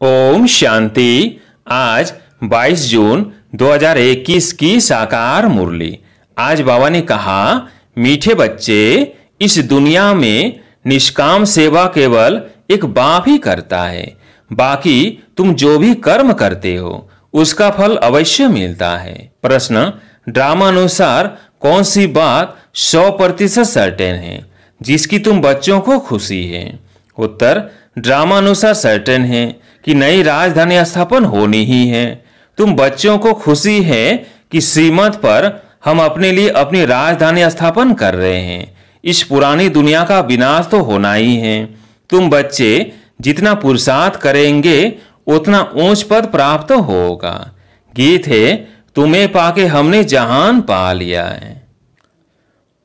ओम शांति। आज 22 जून 2021 की साकार मुरली। आज बाबा ने कहा, मीठे बच्चे, इस दुनिया में निष्काम सेवा केवल एक बाप ही करता है। बाकी तुम जो भी कर्म करते हो उसका फल अवश्य मिलता है। प्रश्न, ड्रामा अनुसार कौन सी बात 100% सर्टेन है जिसकी तुम बच्चों को खुशी है? उत्तर, ड्रामा अनुसार सर्टेन है कि नई राजधानी स्थापन होनी ही है। तुम बच्चों को खुशी है कि श्रीमत पर हम अपने लिए अपनी राजधानी स्थापन कर रहे हैं। इस पुरानी दुनिया का विनाश तो होना ही है। तुम बच्चे जितना पुरुषार्थ करेंगे उतना ऊंच पद प्राप्त होगा। गीत है, तुम्हें पाके हमने जहान पा लिया है।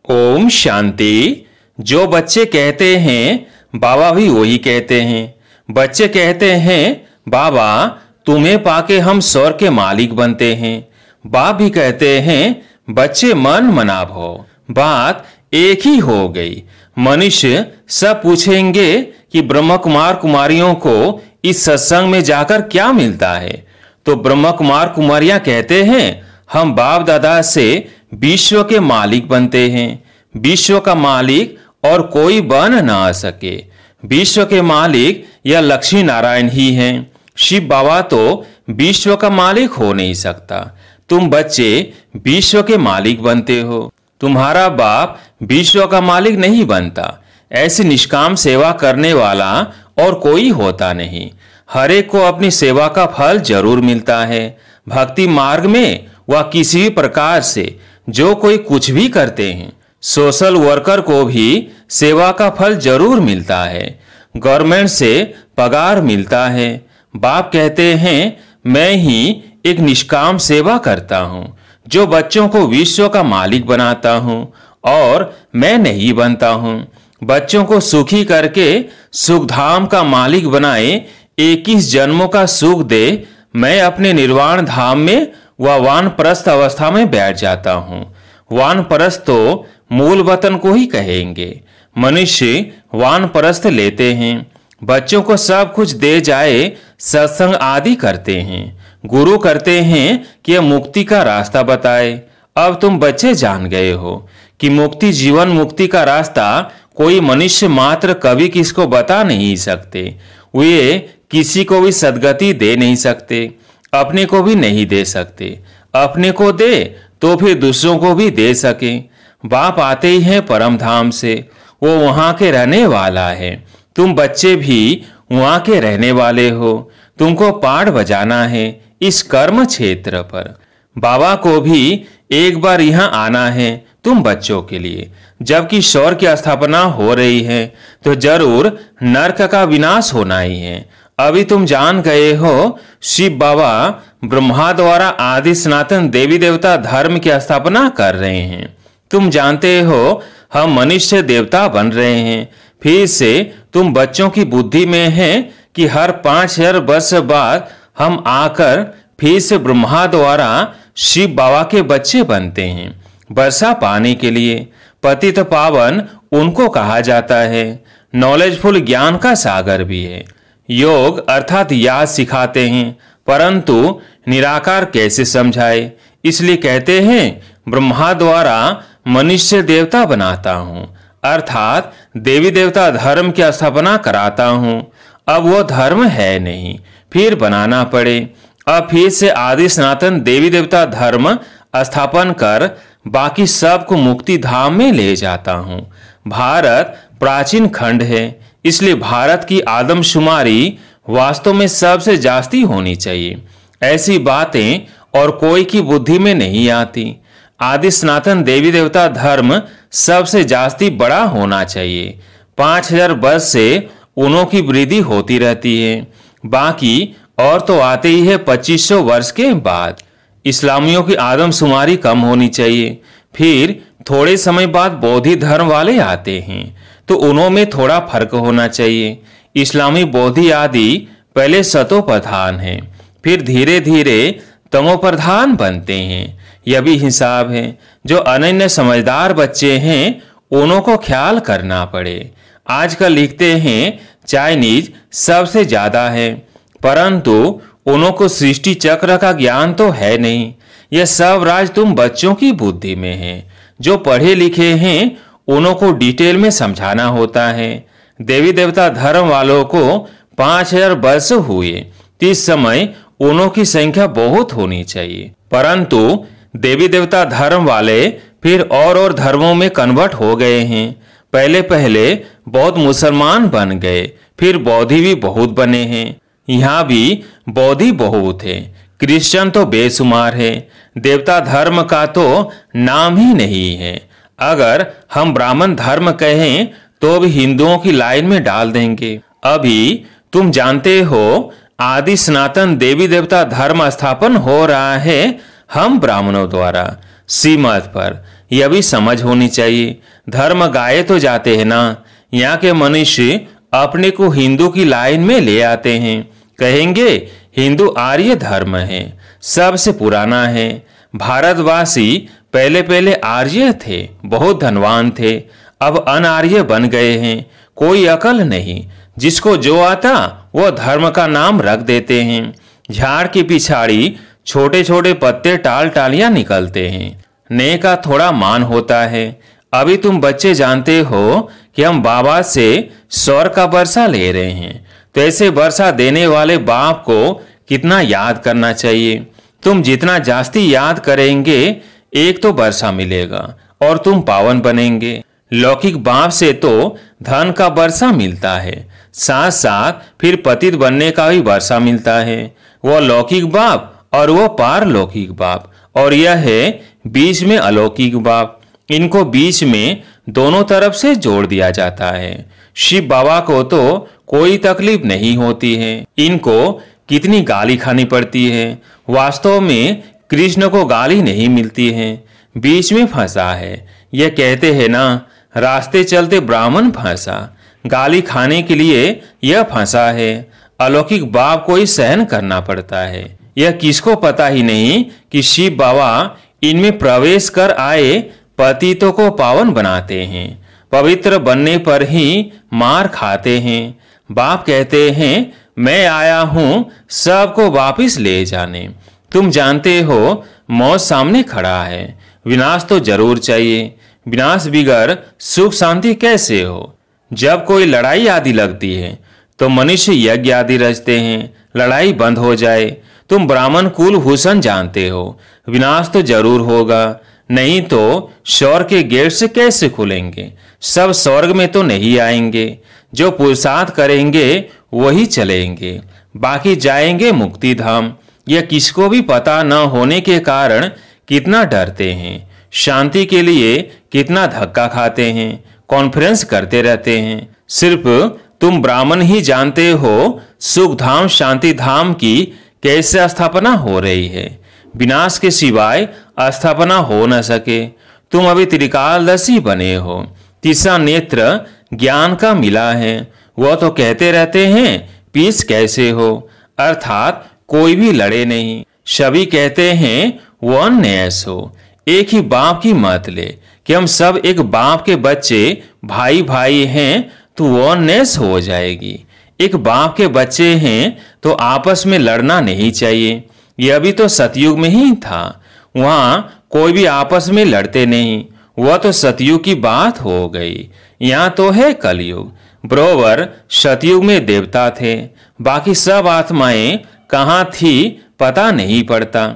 ओम शांति। जो बच्चे कहते हैं बाबा भी वही कहते हैं। बच्चे कहते हैं, बाबा तुम्हें पाके हम स्वर्ग के मालिक बनते हैं। बाप भी कहते हैं, बच्चे मन मना भो। बात एक ही हो गई। मनुष्य सब पूछेंगे कि ब्रह्म कुमार कुमारियों को इस सत्संग में जाकर क्या मिलता है? तो ब्रह्म कुमार कुमारियां कहते हैं, हम बाप दादा से विश्व के मालिक बनते हैं। विश्व का मालिक और कोई बन ना सके। विश्व के मालिक या लक्ष्मी नारायण ही हैं। शिव बाबा तो विश्व का मालिक हो नहीं सकता। तुम बच्चे विश्व के मालिक बनते हो। तुम्हारा बाप विश्व का मालिक नहीं बनता। ऐसी निष्काम सेवा करने वाला और कोई होता नहीं। हर एक को अपनी सेवा का फल जरूर मिलता है। भक्ति मार्ग में व किसी भी प्रकार से जो कोई कुछ भी करते हैं, सोशल वर्कर को भी सेवा का फल जरूर मिलता है। गवर्नमेंट से पगार मिलता है। बाप कहते हैं, मैं ही एक निष्काम सेवा करता हूँ जो बच्चों को विश्व का मालिक बनाता हूँ और मैं नहीं बनता हूँ। बच्चों को सुखी करके सुखधाम का मालिक बनाए, 21 जन्मों का सुख दे। मैं अपने निर्वाण धाम में व वानप्रस्थ अवस्था में बैठ जाता हूँ। वानप्रस्थ तो मूल वतन को ही कहेंगे। मनुष्य वानप्रस्थ लेते हैं। बच्चों को सब कुछ दे जाए, सत्संग आदि करते हैं। गुरु करते हैं कि यह मुक्ति का रास्ता बताए। अब तुम बच्चे जान गए हो कि मुक्ति, जीवन मुक्ति का रास्ता कोई मनुष्य मात्र कभी किसको बता नहीं सकते। वे किसी को भी सद्गति दे नहीं सकते, अपने को भी नहीं दे सकते। अपने को दे तो फिर दूसरों को भी दे सके। बाप आते ही हैं परम धाम से, वो वहां के रहने वाला है। तुम बच्चे भी वहां के रहने वाले हो। तुमको पाठ बजाना है इस कर्म क्षेत्र पर। बाबा को भी एक बार यहाँ आना है तुम बच्चों के लिए। जबकि स्वर्ग की स्थापना हो रही है तो जरूर नरक का विनाश होना ही है। अभी तुम जान गए हो, शिव बाबा ब्रह्मा द्वारा आदि सनातन देवी देवता धर्म की स्थापना कर रहे हैं। तुम जानते हो हम मनुष्य देवता बन रहे हैं। फिर से तुम बच्चों की बुद्धि में है कि हर 5000 वर्ष बाद हम आकर फिर से ब्रह्मा द्वारा शिव बाबा के बच्चे बनते हैं। वर्षा पाने के लिए पतित पावन उनको कहा जाता है। नॉलेजफुल ज्ञान का सागर भी है। योग अर्थात याद सिखाते हैं, परंतु निराकार कैसे समझाए? इसलिए कहते हैं, ब्रह्मा द्वारा मनुष्य देवता बनाता हूँ, अर्थात देवी देवता धर्म की स्थापना कराता हूँ। अब वो धर्म है नहीं, फिर बनाना पड़े। अब फिर से आदि सनातन देवी देवता धर्म स्थापन कर बाकी सबको मुक्ति धाम में ले जाता हूँ। भारत प्राचीन खंड है, इसलिए भारत की आदमशुमारी वास्तव में सबसे जास्ती होनी चाहिए। ऐसी बातें और कोई की बुद्धि में नहीं आती। आदि सनातन देवी देवता धर्म सबसे जास्ती बड़ा होना चाहिए। 5000 वर्ष से उनों की वृद्धि होती रहती है। बाकी और तो आते ही है 2500 वर्ष के बाद। इस्लामियों की आदमशुमारी कम होनी चाहिए। फिर थोड़े समय बाद बौद्धी धर्म वाले आते हैं तो उनों में थोड़ा फर्क होना चाहिए। इस्लामी बौद्धी आदि पहले सतो प्रधान हैं, फिर धीरे धीरे तमो प्रधान बनते हैं। यह भी हिसाब है। जो अनन्य समझदार बच्चे हैं उनों को ख्याल करना पड़े। आजकल लिखते हैं चाइनीज सबसे ज्यादा है, परंतु उनको सृष्टि चक्र का ज्ञान तो है नहीं। यह सब राज तुम बच्चों की बुद्धि में है। जो पढ़े लिखे हैं उनको डिटेल में समझाना होता है। देवी देवता धर्म वालों को 5000 वर्ष हुए, इस समय उनों की संख्या बहुत होनी चाहिए। परंतु देवी देवता धर्म वाले फिर और धर्मों में कन्वर्ट हो गए हैं। पहले पहले बौद्ध मुसलमान बन गए, फिर बौद्धी भी बहुत बने हैं। यहाँ भी बौद्धी बहुत है, क्रिश्चियन तो बेशुमार है। देवता धर्म का तो नाम ही नहीं है। अगर हम ब्राह्मण धर्म कहें तो भी हिंदुओं की लाइन में डाल देंगे। अभी तुम जानते हो आदि सनातन देवी देवता धर्म स्थापन हो रहा है हम ब्राह्मणों द्वारा श्रीमत पर। यह भी समझ होनी चाहिए। धर्म गाए तो जाते हैं ना। यहाँ के मनुष्य अपने को हिंदू की लाइन में ले आते हैं, कहेंगे हिंदू आर्य धर्म है, सबसे पुराना है। भारतवासी पहले पहले आर्य थे, बहुत धनवान थे, अब अनार्य बन गए हैं। कोई अकल नहीं, जिसको जो आता वो धर्म का नाम रख देते हैं। झाड़ की पिछाड़ी छोटे छोटे पत्ते टाल टालियां निकलते हैं। ने का थोड़ा मान होता है। अभी तुम बच्चे जानते हो कि हम बाबा से स्वर का वर्षा ले रहे हैं, तो ऐसे वर्षा देने वाले बाप को कितना याद करना चाहिए। तुम जितना जास्ती याद करेंगे एक तो वर्षा मिलेगा और तुम पावन बनेंगे। लौकिक बाप से तो धन का वर्षा मिलता है, साथ साथ फिर पतित बनने का भी वर्षा मिलता है। वो लौकिक बाप और वो पारलौकिक बाप, और यह है बीच में अलौकिक बाप। इनको बीच में दोनों तरफ से जोड़ दिया जाता है। शिव बाबा को तो कोई तकलीफ नहीं होती है, इनको कितनी गाली खानी पड़ती है। वास्तव में कृष्ण को गाली नहीं मिलती है, बीच में फंसा है। यह कहते हैं ना, रास्ते चलते ब्राह्मण फंसा, गाली खाने के लिए यह फंसा है। अलौकिक बाप को ही सहन करना पड़ता है। यह किसको पता ही नहीं कि शिव बाबा इनमें प्रवेश कर आए पतितों को पावन बनाते हैं। पवित्र बनने पर ही मार खाते हैं। बाप कहते हैं मैं आया हूं सबको वापिस ले जाने। तुम जानते हो मौत सामने खड़ा है, विनाश तो जरूर चाहिए। विनाश बिगर सुख शांति कैसे हो। जब कोई लड़ाई आदि लगती है तो मनुष्य यज्ञ आदि रचते हैं, लड़ाई बंद हो जाए। तुम ब्राह्मण कुल भूषण जानते हो, विनाश तो जरूर होगा, नहीं तो स्वर्ग के गेट से कैसे खुलेंगे। सब स्वर्ग में तो नहीं आएंगे, जो पुरुषार्थ करेंगे वही चलेंगे, बाकी जाएंगे मुक्ति धाम। यह किसको भी पता न होने के कारण कितना डरते हैं, शांति के लिए कितना धक्का खाते हैं, कॉन्फ्रेंस करते रहते हैं। सिर्फ तुम ब्राह्मण ही जानते हो सुख धाम शांति धाम की कैसे स्थापना हो रही है। विनाश के सिवाय स्थापना हो न सके। तुम अभी त्रिकालदर्शी बने हो, तीसरा नेत्र ज्ञान का मिला है। वह तो कहते रहते हैं पीस कैसे हो, अर्थात कोई भी लड़े नहीं। सभी कहते हैं वननेस हो। एक ही बाप की मत ले कि हम सब एक बाप के बच्चे भाई भाई हैं तो वननेस हो जाएगी। एक बाप के बच्चे हैं तो आपस में लड़ना नहीं चाहिए। यह भी तो सतयुग में ही था, वहां कोई भी आपस में लड़ते नहीं। वह तो सतयुग की बात हो गई, यहाँ तो है कलयुग। बरोबर सतयुग में देवता थे, बाकी सब आत्माएं कहाँ थी पता नहीं पड़ता।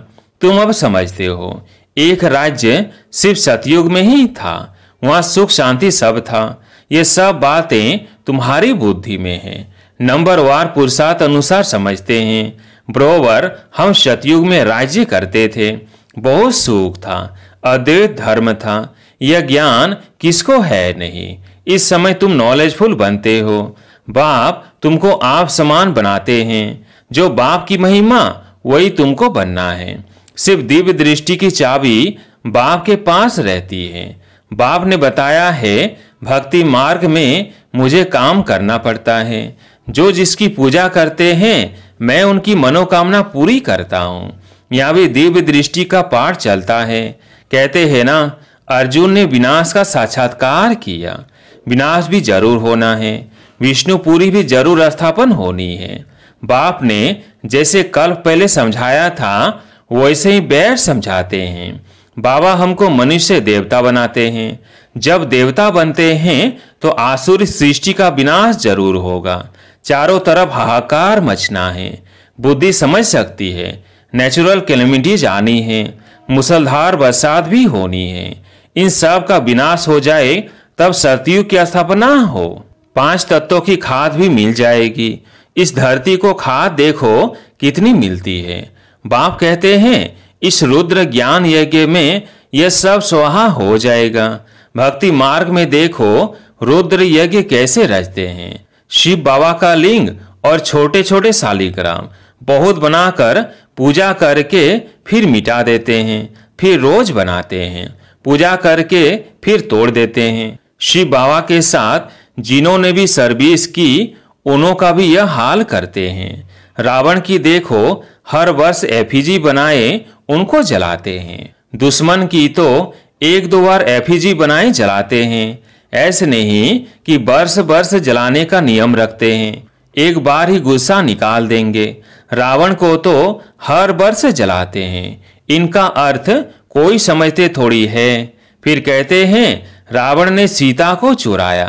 तुम अब समझते हो एक राज्य सिर्फ सतयुग में ही था, वहां सुख शांति सब था। ये सब बातें तुम्हारी बुद्धि में है, नंबरवार पुरुषार्थ अनुसार समझते हैं। बरोबर हम सतयुग में राज्य करते थे, बहुत सुख था, अद्वैत धर्म था। यह ज्ञान किसको है नहीं। इस समय तुम नॉलेजफुल बनते हो, बाप तुमको आप समान बनाते हैं। जो बाप की महिमा वही तुमको बनना है। सिर्फ दिव्य दृष्टि की चाबी बाप के पास रहती है। बाप ने बताया है भक्ति मार्ग में मुझे काम करना पड़ता है। जो जिसकी पूजा करते हैं मैं उनकी मनोकामना पूरी करता हूँ। यहाँ भी दिव्य दृष्टि का पाठ चलता है। कहते हैं ना, अर्जुन ने विनाश का साक्षात्कार किया। विनाश भी जरूर होना है, विष्णुपुरी भी जरूर स्थापन होनी है। बाप ने जैसे कल पहले समझाया था वैसे ही बैठ समझाते हैं। बाबा हमको मनुष्य देवता बनाते हैं। जब देवता बनते हैं तो आसुरी सृष्टि का विनाश जरूर होगा। चारों तरफ हाहाकार मचना है। बुद्धि समझ सकती है, नेचुरल कैलेमिटीज आनी है, मूसलधार बरसात भी होनी है। इन सब का विनाश हो जाए तब सतयुग की स्थापना हो। 5 तत्वों की खाद भी मिल जाएगी। इस धरती को खाद देखो कितनी मिलती है। बाप कहते हैं इस रुद्र ज्ञान यज्ञ में यह सब स्वाहा हो जाएगा। भक्ति मार्ग में देखो रुद्र यज्ञ कैसे रचते हैं। शिव बाबा का लिंग और छोटे छोटे शालिग्राम बहुत बनाकर पूजा करके फिर मिटा देते हैं, फिर रोज बनाते हैं, पूजा करके फिर तोड़ देते हैं। शिव बाबा के साथ जिन्होंने भी सर्विस की उन्हों का भी यह हाल करते हैं। रावण की देखो हर वर्ष एफिजी बनाए उनको जलाते हैं। दुश्मन की तो 1-2 बार एफिजी बनाए जलाते हैं। ऐसे नहीं कि वर्ष वर्ष जलाने का नियम रखते हैं, एक बार ही गुस्सा निकाल देंगे। रावण को तो हर वर्ष जलाते हैं। इनका अर्थ कोई समझते थोड़ी है। फिर कहते हैं रावण ने सीता को चुराया,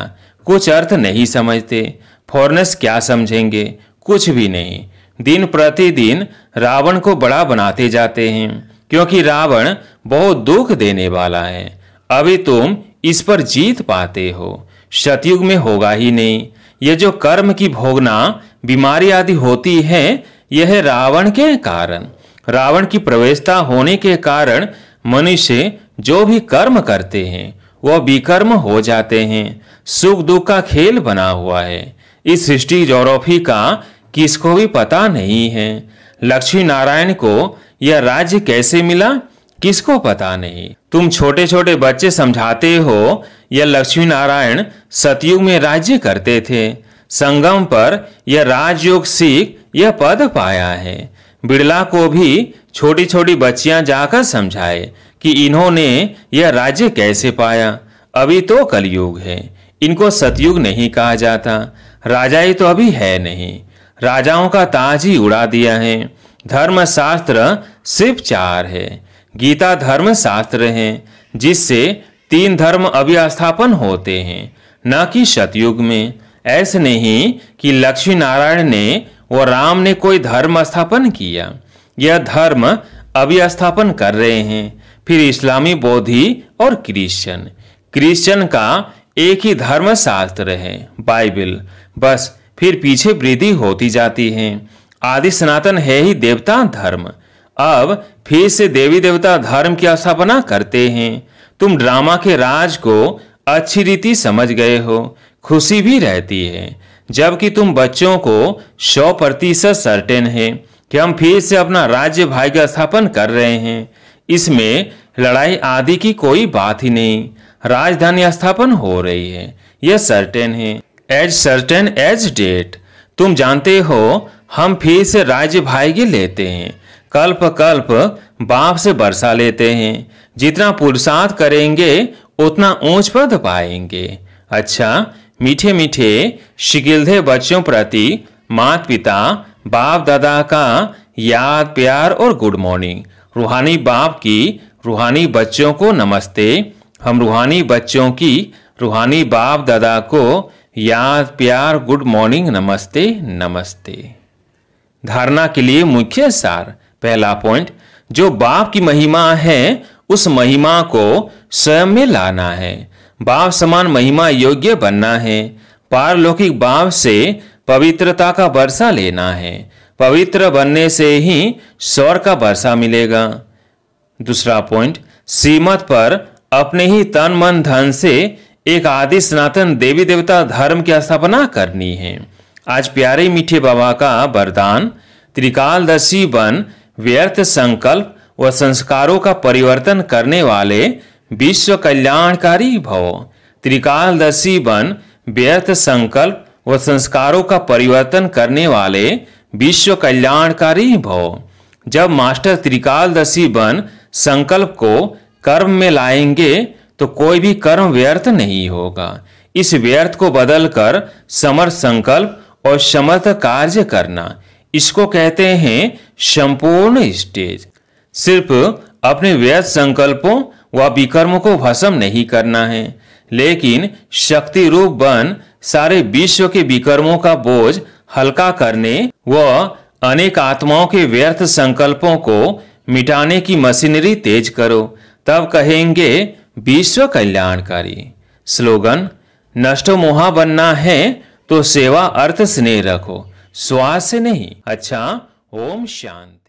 कुछ अर्थ नहीं समझते। फॉरेनर्स क्या समझेंगे? कुछ भी नहीं। दिन प्रतिदिन रावण को बड़ा बनाते जाते हैं, क्योंकि रावण बहुत दुख देने वाला है। अभी तुम इस पर जीत पाते हो, सतयुग में होगा ही नहीं। ये जो कर्म की भोगना बीमारी आदि होती है यह है रावण के कारण। रावण की प्रवेशता होने के कारण मनुष्य जो भी कर्म करते हैं वह विकर्म हो जाते हैं। सुख दुख का खेल बना हुआ है। इस सृष्टि जोग्राफी का किसको भी पता नहीं है। लक्ष्मी नारायण को यह राज्य कैसे मिला किसको पता नहीं। तुम छोटे छोटे बच्चे समझाते हो यह लक्ष्मी नारायण सतयुग में राज्य करते थे। संगम पर यह राजयोग सीख यह पद पाया है। बिड़ला को भी छोटी छोटी बच्चियां जाकर समझाए कि इन्होंने यह राज्य कैसे पाया। अभी तो कलयुग है, इनको सतयुग नहीं कहा जाता। राजाई तो अभी है नहीं। राजाओं का ताज ही उड़ा दिया है। धर्मशास्त्र सिर्फ 4 है। गीता धर्म शास्त्र है जिससे 3 धर्म अभी स्थापन होते हैं, न कि सतयुग में। ऐसे नहीं कि लक्ष्मी नारायण ने और राम ने कोई धर्म स्थापन किया। यह धर्म अभी स्थापन कर रहे हैं। फिर इस्लामी, बौद्धि और क्रिश्चियन का एक ही धर्म शास्त्र है, बाइबल। बस फिर पीछे वृद्धि होती जाती है। आदि सनातन है ही देवता धर्म। अब फिर से देवी देवता धर्म की स्थापना करते हैं। तुम ड्रामा के राज को अच्छी रीति समझ गए हो, खुशी भी रहती है। जबकि तुम बच्चों को 100% सर्टेन है कि हम फिर से अपना राज्य भाग्य स्थापन कर रहे हैं। इसमें लड़ाई आदि की कोई बात ही नहीं। राजधानी स्थापन हो रही है, यह सर्टेन है। As certain as death. तुम जानते हो हम फिर से राज्य भाग्य लेते हैं। कल्प कल्प बाप से वर्षा लेते हैं। जितना पुरुषार्थ करेंगे उतना ऊंच पद पाएंगे। अच्छा, मीठे मीठे शिकिलधे बच्चों प्रति माता पिता बाप दादा का याद प्यार और गुड मॉर्निंग। रूहानी बाप की रूहानी बच्चों को नमस्ते। हम रूहानी बच्चों की रूहानी बाप दादा को याद प्यार गुड मॉर्निंग नमस्ते नमस्ते। धारणा के लिए मुख्य सार। पहला पॉइंट, जो बाप की महिमा है उस महिमा को स्वयं में लाना है। बाप समान महिमा योग्य बनना है। पारलौकिक बाप से पवित्रता का वर्षा लेना है। पवित्र बनने से ही स्वर्ग का वर्षा मिलेगा। दूसरा पॉइंट, श्रीमत पर अपने ही तन मन धन से एक आदि सनातन देवी देवता धर्म की स्थापना करनी है। आज प्यारे मीठे बाबा का वरदान, त्रिकालदर्शी बन व्यर्थ संकल्प व संस्कारों का परिवर्तन करने वाले विश्व कल्याणकारी भव। त्रिकालदर्शी बन व्यर्थ संकल्प व संस्कारों का परिवर्तन करने वाले विश्व कल्याणकारी भव। जब मास्टर त्रिकालदर्शी बन संकल्प को कर्म में लाएंगे तो कोई भी कर्म व्यर्थ नहीं होगा। इस व्यर्थ को बदलकर समर्थ संकल्प और समर्थ कार्य करना, इसको कहते हैं संपूर्ण स्टेज। सिर्फ अपने व्यर्थ संकल्पों व विकर्मों को भस्म नहीं करना है, लेकिन शक्ति रूप बन सारे विश्व के विकर्मों का बोझ हल्का करने व अनेक आत्माओं के व्यर्थ संकल्पों को मिटाने की मशीनरी तेज करो, तब कहेंगे विश्व कल्याणकारी। स्लोगन: नष्टो मोहा बनना है तो सेवा अर्थ स्नेह रखो, स्वार्थ से नहीं। अच्छा, ओम शांति।